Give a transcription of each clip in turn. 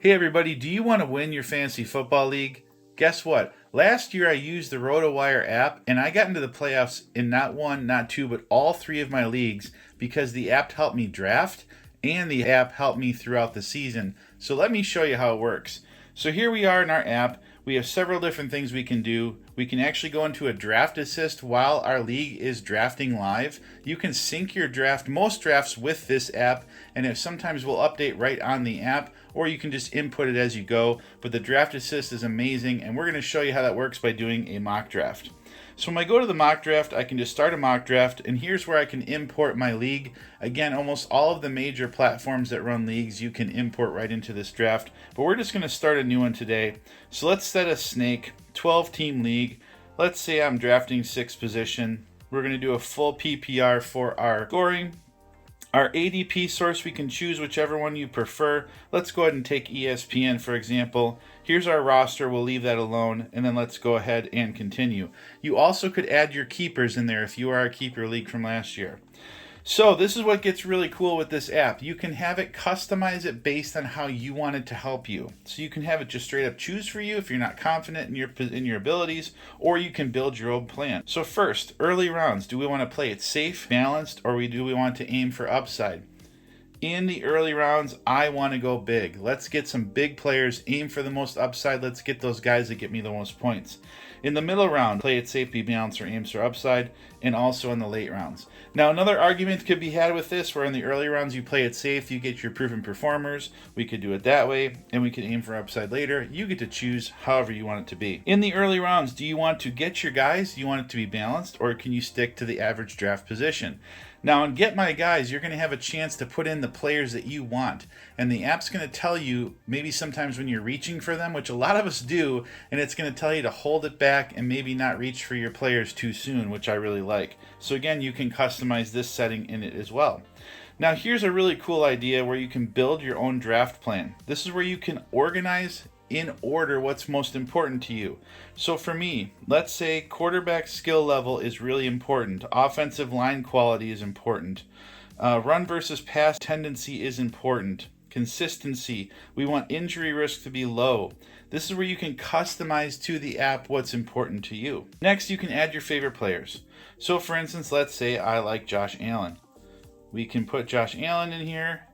Hey everybody, do you want to win your fantasy football league? Guess what? Last year I used the RotoWire app and I got into the playoffs in not one, not two, but all three of my leagues because the app helped me draft and the app helped me throughout the season. So let me show you how it works. So here we are in our app. We have several different things we can do. We can actually go into a draft assist while our league is drafting live. You can sync your draft, most drafts, with this app, and if sometimes we'll update right on the app, or you can just input it as you go. But the draft assist is amazing, and we're going to show you how that works by doing a mock draft. So when I go to the mock draft, I can just start a mock draft, and here's where I can import my league. Again, almost all of the major platforms that run leagues you can import right into this draft, but we're just going to start a new one today. So let's set a snake 12-team league. Let's say I'm drafting 6th position. We're going to do a full PPR for our scoring. Our ADP source, we can choose whichever one you prefer. Let's go ahead and take ESPN, for example. Here's our roster. We'll leave that alone, and then let's go ahead and continue. You also could add your keepers in there if you are a keeper league from last year. So this is what gets really cool with this app. You can have it customize it based on how you want it to help you. So you can have it just straight up choose for you if you're not confident in your abilities, or you can build your own plan. So first, early rounds. Do we want to play it safe, balanced, or do we want to aim for upside? In the early rounds, I want to go big. Let's get some big players, aim for the most upside. Let's get those guys that get me the most points. In the middle round, play it safe, be balanced, or aims for upside, and also in the late rounds. Now, another argument could be had with this, where in the early rounds you play it safe, you get your proven performers. We could do it that way, and we could aim for upside later. You get to choose however you want it to be. In the early rounds, do you want to get your guys? Do you want it to be balanced, or can you stick to the average draft position? Now, in Get My Guys, you're going to have a chance to put in the players that you want. And the app's going to tell you, maybe sometimes when you're reaching for them, which a lot of us do, and it's going to tell you to hold it back and maybe not reach for your players too soon, which I really like. So again, you can customize this setting in it as well. Now, here's a really cool idea where you can build your own draft plan. This is where you can organize in order what's most important to you. So for me, let's say quarterback skill level is really important. Offensive line quality is important. Run versus pass tendency is important. Consistency. We want injury risk to be low. This is where you can customize to the app what's important to you. Next, you can add your favorite players. So for instance, let's say I like Josh Allen. We can put Josh Allen in here,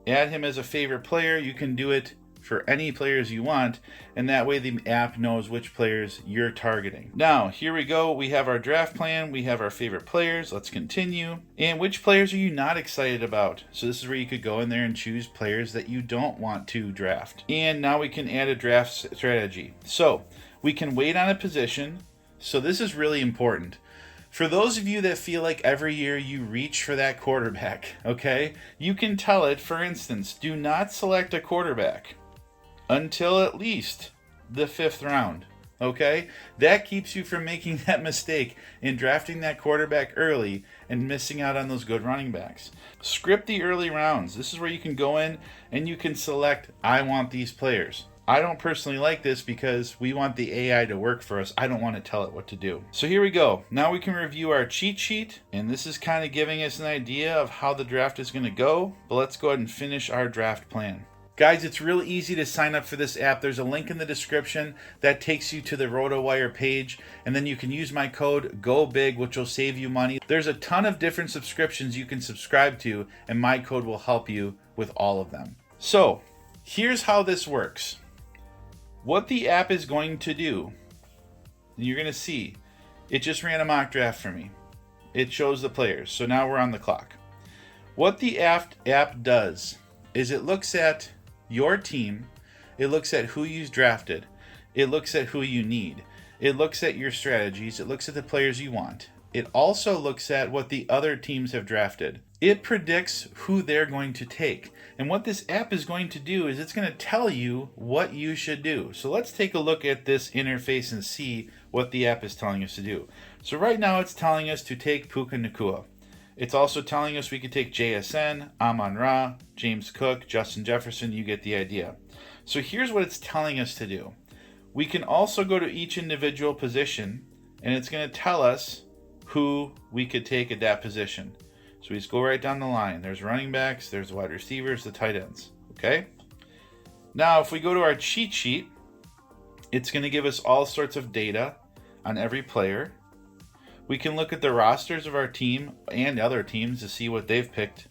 add him as a favorite player. You can do it for any players you want, and that way the app knows which players you're targeting. Now, here we go. We have our draft plan. We have our favorite players. Let's continue. And which players are you not excited about? So this is where you could go in there and choose players that you don't want to draft. And now we can add a draft strategy. So we can wait on a position. So this is really important. For those of you that feel like every year you reach for that quarterback, okay, you can tell it, for instance, do not select a quarterback until at least the 5th round, okay? That keeps you from making that mistake in drafting that quarterback early and missing out on those good running backs. Script the early rounds. This is where you can go in and you can select, I want these players. I don't personally like this because we want the AI to work for us. I don't want to tell it what to do. So here we go. Now we can review our cheat sheet, and this is kind of giving us an idea of how the draft is going to go, but let's go ahead and finish our draft plan. Guys, it's really easy to sign up for this app. There's a link in the description that takes you to the RotoWire page, and then you can use my code GOBIG, which will save you money. There's a ton of different subscriptions you can subscribe to, and my code will help you with all of them. So, here's how this works. What the app is going to do, you're going to see, it just ran a mock draft for me. It shows the players, so now we're on the clock. What the app does is it looks at your team, it looks at who you've drafted, it looks at who you need, it looks at your strategies, it looks at the players you want. It also looks at what the other teams have drafted. It predicts who they're going to take. And what this app is going to do is it's going to tell you what you should do. So let's take a look at this interface and see what the app is telling us to do. So right now it's telling us to take Puka Nacua. It's also telling us we could take JSN, Amon-Ra, James Cook, Justin Jefferson. You get the idea. So here's what it's telling us to do. We can also go to each individual position, and it's going to tell us who we could take at that position. So we just go right down the line. There's running backs, there's wide receivers, the tight ends. Okay? Now, if we go to our cheat sheet, it's going to give us all sorts of data on every player. We can look at the rosters of our team and other teams to see what they've picked.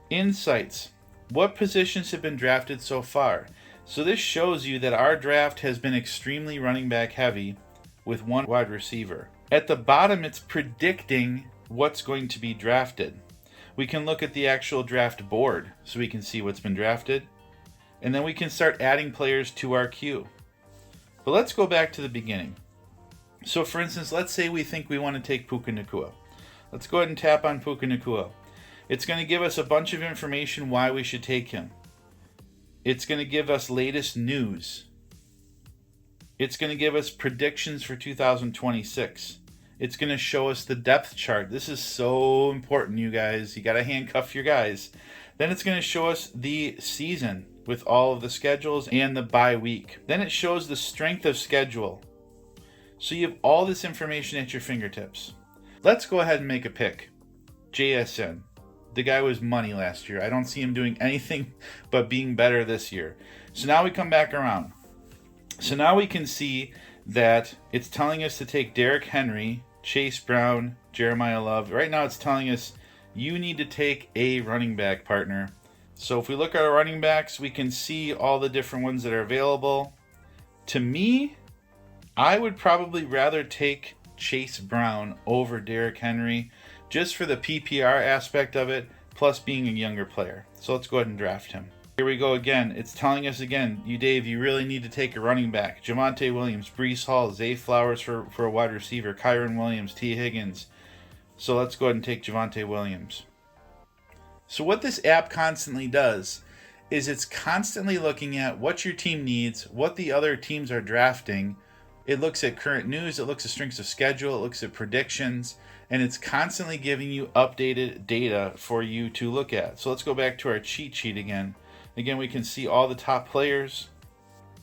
Insights. What positions have been drafted so far? So this shows you that our draft has been extremely running back heavy with one wide receiver. At the bottom, it's predicting what's going to be drafted. We can look at the actual draft board so we can see what's been drafted. And then we can start adding players to our queue. But let's go back to the beginning. So for instance, let's say we think we want to take Puka Nacua. Let's go ahead and tap on Puka Nacua. It's going to give us a bunch of information why we should take him. It's going to give us latest news. It's going to give us predictions for 2026. It's going to show us the depth chart. This is so important, you guys. You got to handcuff your guys. Then it's going to show us the season with all of the schedules and the bye week. Then it shows the strength of schedule. So you have all this information at your fingertips. Let's go ahead and make a pick. JSN. The guy was money last year. I don't see him doing anything but being better this year. So now we come back around. So now we can see that it's telling us to take Derrick Henry, Chase Brown, Jeremiah Love. Right now it's telling us you need to take a running back, partner. So if we look at our running backs, we can see all the different ones that are available. To me, I would probably rather take Chase Brown over Derrick Henry just for the PPR aspect of it, plus being a younger player. So let's go ahead and draft him. Here we go again. It's telling us again, Dave, you really need to take a running back. Javonte Williams, Breece Hall, Zay Flowers for a wide receiver, Kyron Williams, T. Higgins. So let's go ahead and take Javonte Williams. So what this app constantly does is it's constantly looking at what your team needs, what the other teams are drafting. It looks at current news, it looks at strengths of schedule, it looks at predictions, and it's constantly giving you updated data for you to look at. So let's go back to our cheat sheet again. Again, we can see all the top players.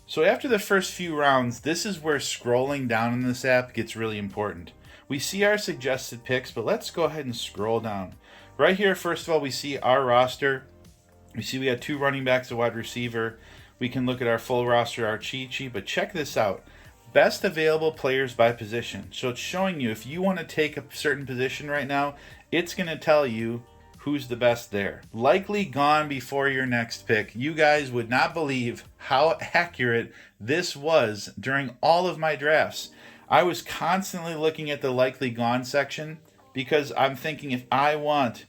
So after the first few rounds, this is where scrolling down in this app gets really important. We see our suggested picks, but let's go ahead and scroll down. Right here, first of all, we see our roster. We see we got 2 running backs, a wide receiver. We can look at our full roster, our cheat sheet, but check this out. Best available players by position. So it's showing you if you want to take a certain position right now, it's going to tell you who's the best there. Likely gone before your next pick. You guys would not believe how accurate this was during all of my drafts. I was constantly looking at the likely gone section because I'm thinking if I want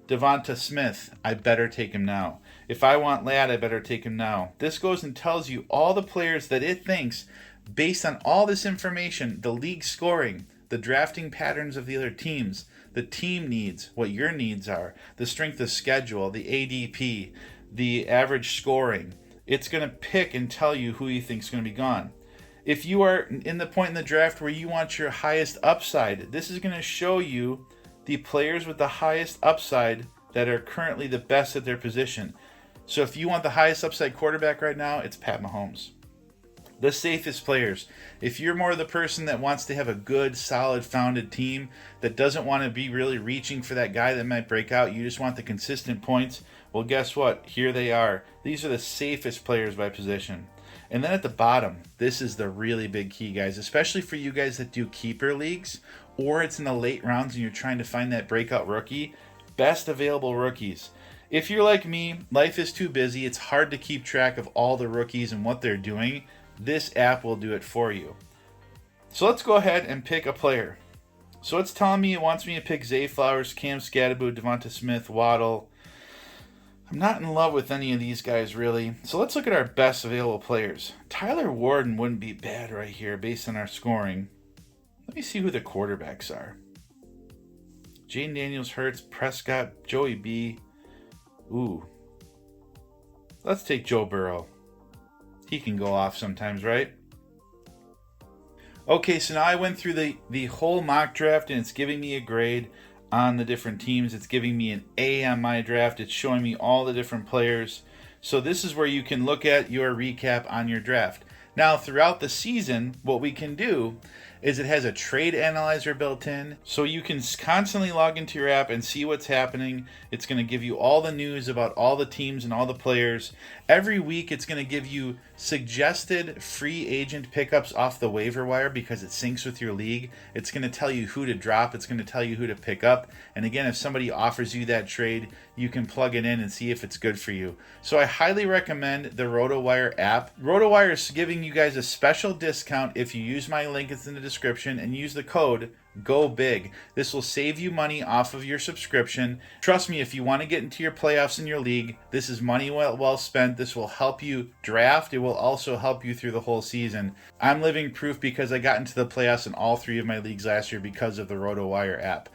Devonta Smith, I better take him now. If I want Ladd, I better take him now. This goes and tells you all the players that it thinks, based on all this information, the league scoring, the drafting patterns of the other teams, the team needs, what your needs are, the strength of schedule, the ADP, the average scoring. It's going to pick and tell you who you think is going to be gone. If you are in the point in the draft where you want your highest upside, this is going to show you the players with the highest upside that are currently the best at their position. So if you want the highest upside quarterback right now, it's Pat Mahomes. The safest players. If you're more the person that wants to have a good, solid, founded team, that doesn't want to be really reaching for that guy that might break out, you just want the consistent points, well, guess what? Here they are. These are the safest players by position. And then at the bottom, this is the really big key, guys, especially for you guys that do keeper leagues, or it's in the late rounds and you're trying to find that breakout rookie. Best available rookies. If you're like me, life is too busy. It's hard to keep track of all the rookies and what they're doing. This app will do it for you. So let's go ahead and pick a player. So it's telling me it wants me to pick Zay Flowers, Cam Scatterbo, Devonta Smith, Waddle. I'm not in love with any of these guys, really. So let's look at our best available players. Tyler Warden wouldn't be bad right here based on our scoring. Let me see who the quarterbacks are. Jaden Daniels, Hurts, Prescott, Joey B. Ooh. Let's take Joe Burrow. He can go off sometimes, right? Okay, so now I went through the whole mock draft and it's giving me a grade on the different teams. It's giving me an A on my draft. It's showing me all the different players. So this is where you can look at your recap on your draft. Now, throughout the season, what we can do is it has a trade analyzer built in, so you can constantly log into your app and see what's happening. It's going to give you all the news about all the teams and all the players. Every week it's going to give you suggested free agent pickups off the waiver wire because it syncs with your league. It's going to tell you who to drop. It's going to tell you who to pick up. And again, if somebody offers you that trade, you can plug it in and see if it's good for you. So I highly recommend the RotoWire app. RotoWire is giving you guys a special discount if you use my link. It's in the description and use the code Go Big. This will save you money off of your subscription. Trust me, if you want to get into your playoffs in your league, this is money well spent. This will help you draft. It will also help you through the whole season. I'm living proof because I got into the playoffs in all 3 of my leagues last year because of the RotoWire app.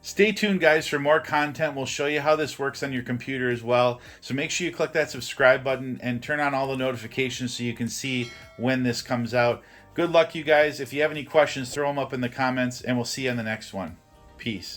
Stay tuned, guys, for more content. We'll show you how this works on your computer as well. So make sure you click that subscribe button and turn on all the notifications so you can see when this comes out. Good luck, you guys. If you have any questions, throw them up in the comments, and we'll see you on the next one. Peace.